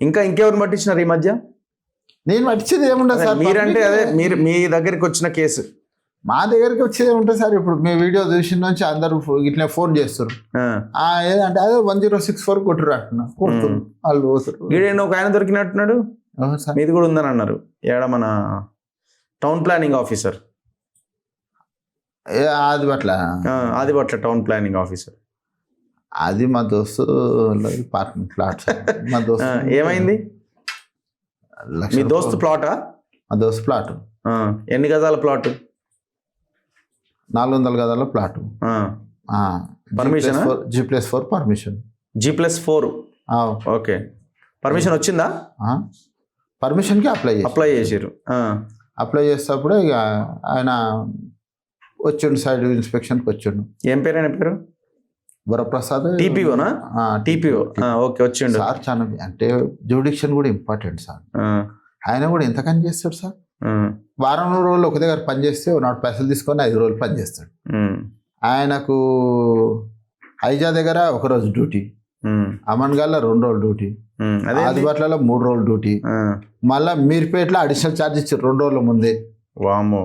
ఇంకా ఇంకెవరు పట్టించినారు ఈ మధ్య? నేను పట్టించేది ఏముండదు సార్. మీరంటే అదే మీరు మీ దగ్గరికి వచ్చిన కేసు మా దగ్గరికి వచ్చేది ఉంటుంది సార్. ఇప్పుడు మీ వీడియో చూసిన నుంచి అందరూ ఇట్లా ఫోన్ చేస్తారు. ఏదంటే అదే 1064 కొట్టురు అంటున్నా, కొడుతున్నారు వాళ్ళు పోతారు. వీడేంటి ఒక ఆయన దొరికినట్టున్నాడు, మీది కూడా ఉందని అన్నారు. ఏడ మన town planning officer, Adibatla town planning officer. అది మా దోస్తు పార్కింగ్ ప్లాట్ సార్. మా దోస్తు ఏమైంది? మీ దోస్తు ప్లాటా? మా దోస్తు ప్లాట్. ఎన్ని గజాల ప్లాట్? 400 గజాల plot. Permission G+4 permission. G+4 okay. Permission వచ్చిందా? పర్మిషన్కి అప్లై చేసారు. అప్లై చేసేటప్పుడు ఇక ఆయన వచ్చిండు, సైడ్ ఇన్స్పెక్షన్కి వచ్చిండు. ఏం పేరు ఆయన పేరు? వరప్రసాద్. టీపీఓనా? టీపీఓ ఓకే, వచ్చిండు సార్. చాలా అంటే జ్యూడిక్షన్ కూడా ఇంపార్టెంట్ సార్. ఆయన కూడా ఎంతకని చేస్తాడు సార్. వారం రోజులు ఒక దగ్గర పని చేస్తే 4 పైసలు తీసుకొని 5 రోజులు పని చేస్తాడు. ఆయనకు ఐజా దగ్గర 1 రోజు డ్యూటీ, అమన్గాల్లో 2 రోజులు డ్యూటీ, ఆదిపట్లలో 3 రోజులు డ్యూటీ, మళ్ళీ మీర్పేటలో అడిషనల్ ఛార్జ్ ఇచ్చారు 2 రోజుల ముందే. వామో.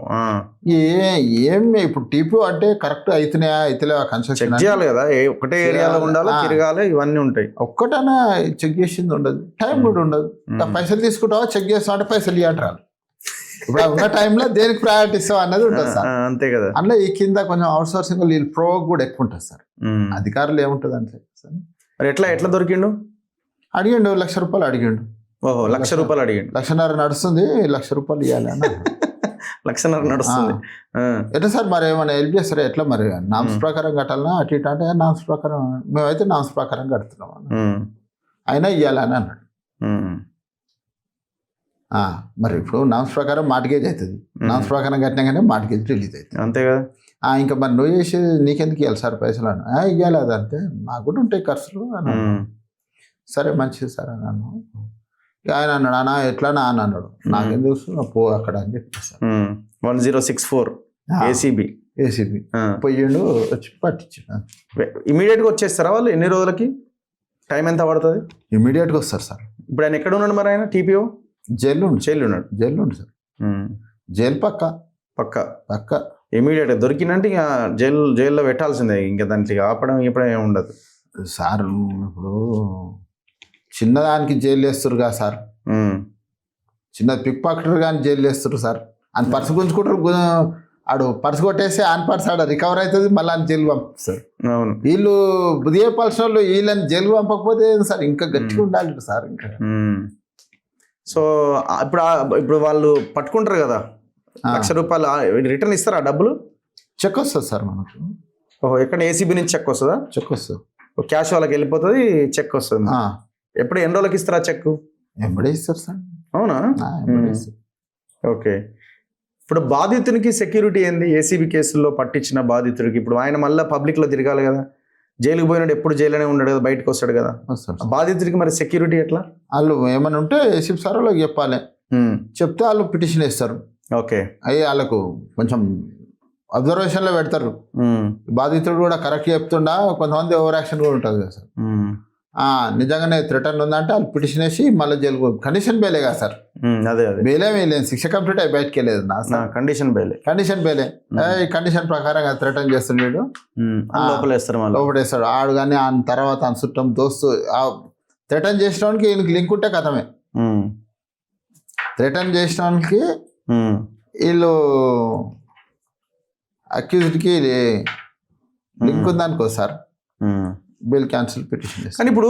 ఏమి ఇప్పుడు టీపీ అంటే కరెక్ట్ అవుతున్నాయా అవుతలేవా కన్స్ట్రక్షన్ చేయాలి కదా, ఒకటే ఏరియాలో ఉండాలి, తిరగాలి, ఇవన్నీ ఉంటాయి. ఒక్కటైనా చెక్ చేసింది ఉండదు, టైం కూడా ఉండదు. పైసలు తీసుకుంటావా, చెక్ చేస్తావు అంటే పైసలు ఇవ్వంటారు. ఇప్పుడు ఉన్న టైంలో దేనికి ప్రయారిటీ ఇస్తావు అన్నది ఉంటుంది సార్. అంతే కదా. అందులో ఈ కింద కొంచెం అవుట్ సోర్సింగ్ వీళ్ళు ప్రో కూడా ఎక్కువ ఉంటుంది సార్. అధికారులు ఏముంటుంది అంటే సార్. మరి ఎట్లా దొరికిండు? అడిగిండు, ₹1,00,000 అడిగిండు. ఓహో, ₹1,00,000 అడిగిండు. 1,50,000 నడుస్తుంది, ₹1,00,000 ఇవ్వాలి అన్న. 1,50,000 నడుస్తుంది. ఎట్లా సార్ మరి ఏమైనా హెల్ప్ చేస్తారా? ఎట్లా మరి నామ్స్ ప్రకారం కట్టాలన్నా అటు ఇటు అంటే నామ్స్ ప్రకారం, మేమైతే నామ్స్ ప్రకారం కడుతున్నాం అయినా ఇవ్వాలని అన్నాడు. మరి ఇప్పుడు నామ్స్ ప్రకారం మార్టిగేజ్ అవుతుంది, నామ్స్ ప్రకారం కట్టినా కానీ మార్టిగేజ్ రిలీజ్ అవుతుంది. అంతే కదా. ఇంకా మరి నువ్వు చేసేది నీకెందుకు ఇవ్వాలి సార్ పైసలు అన్న. ఇవ్వాలి అదంతే, నాకు కూడా ఉంటాయి ఖర్చులు అని. సరే మంచిది సార్ అన్నాను. ఆయన అన్నాడు, అన్న ఎట్లానా అని అన్నాడు. నాకేం తెలుసు, పో అక్కడ అని చెప్పేసాను. 1064 ఏసీబీ పోయిండు, వచ్చి పట్టించాడు. ఇమీడియట్గా వచ్చేస్తారా వాళ్ళు? ఎన్ని రోజులకి? టైం ఎంత పడుతుంది? ఇమీడియట్గా వస్తారు సార్. ఇప్పుడు ఆయన ఎక్కడ ఉన్నాడు మరి? ఆయన టీపీఓ జైలు ఉన్నాడు సార్. జైలు పక్క ఇమీడియట్గా దొరికినంటే ఇక జైల్లో పెట్టాల్సిందే. ఇంకా దానికి ఆపడం ఇప్పుడు ఏమి ఉండదు సార్. ఇప్పుడు చిన్నదానికి జైలు వేస్తారు కదా సార్, చిన్న పిక్ పాకెటర్ కానీ జైలు వేస్తారు సార్. అని పర్సు గుంజుకుంటారు, ఆడు పర్సు కొట్టేసి ఆన్ పర్సు ఆడ రికవర్ అవుతుంది, మళ్ళీ అని జైలు పంపిస్తారు. అవును, వీళ్ళు బుదిగే పర్సన్ వాళ్ళు వీళ్ళని జైలు పంపకపోతే సార్ ఇంకా గట్టిగా ఉండాలి సార్. ఇంకా సో ఇప్పుడు వాళ్ళు పట్టుకుంటారు కదా, ₹1,00,000 రిటర్న్ ఇస్తారా? డబ్బులు చెక్ వస్తుంది సార్ మనకు. ఓహో, ఎక్కడ ఏసీబీ నుంచి చెక్ వస్తుందా? చెక్ వస్తుంది, క్యాష్ వాళ్ళకి వెళ్ళిపోతుంది, చెక్ వస్తుంది. ఎప్పుడు ఎన్ని రోజులకి ఇస్తారా చెక్? ఎంబడే ఇస్తారు సార్. అవునా? ఓకే. ఇప్పుడు బాధితునికి సెక్యూరిటీ ఏంది? ఏసీబీ కేసుల్లో పట్టించిన బాధితుడికి ఇప్పుడు ఆయన మళ్ళీ పబ్లిక్లో తిరగాలి కదా, జైలుకి పోయినట్టు ఎప్పుడు జైలునే ఉన్నాడు కదా, బయటకు వస్తాడు కదా. బాధితుడికి మరి సెక్యూరిటీ ఎట్లా? వాళ్ళు ఏమైనా ఉంటే ఏసీబీ సార్ వాళ్ళకి చెప్పాలి, చెప్తే వాళ్ళు పిటిషన్ వేస్తారు. ఓకే, అయ్యి వాళ్ళకు కొంచెం అబ్జర్వేషన్లో పెడతారు. బాధితుడు కూడా కరెక్ట్ చెప్తుండా, కొంతమంది ఓవర్ యాక్షన్ కూడా ఉంటుంది కదా సార్. నిజంగానే థ్రెటన్ ఉందంటే వాళ్ళు పిటిషన్ వేసి మళ్ళీ జైలు కండిషన్ బెయిలే కదా సార్. అదే బెయిలే వేయలేదు, శిక్ష కంప్లీట్ అయి బయటకు వెళ్ళలేదు నా కండిషన్ బెయిలే. ఈ కండిషన్ ప్రకారం థ్రెటన్ చేస్తున్నాడు, లోపడేస్తాడు ఆడు. కానీ ఆ తర్వాత ఆ చుట్టం దోస్తు థ్రెటన్ చేసినోనికి ఈయనకి లింక్ ఉంటే కథమే. థ్రెటన్ చేసినోనికి వీళ్ళు అక్యూజ్డ్కి లింక్ ఉందనుకో సార్, బెయిల్ క్యాన్సిల్ పిటిషన్. కానీ ఇప్పుడు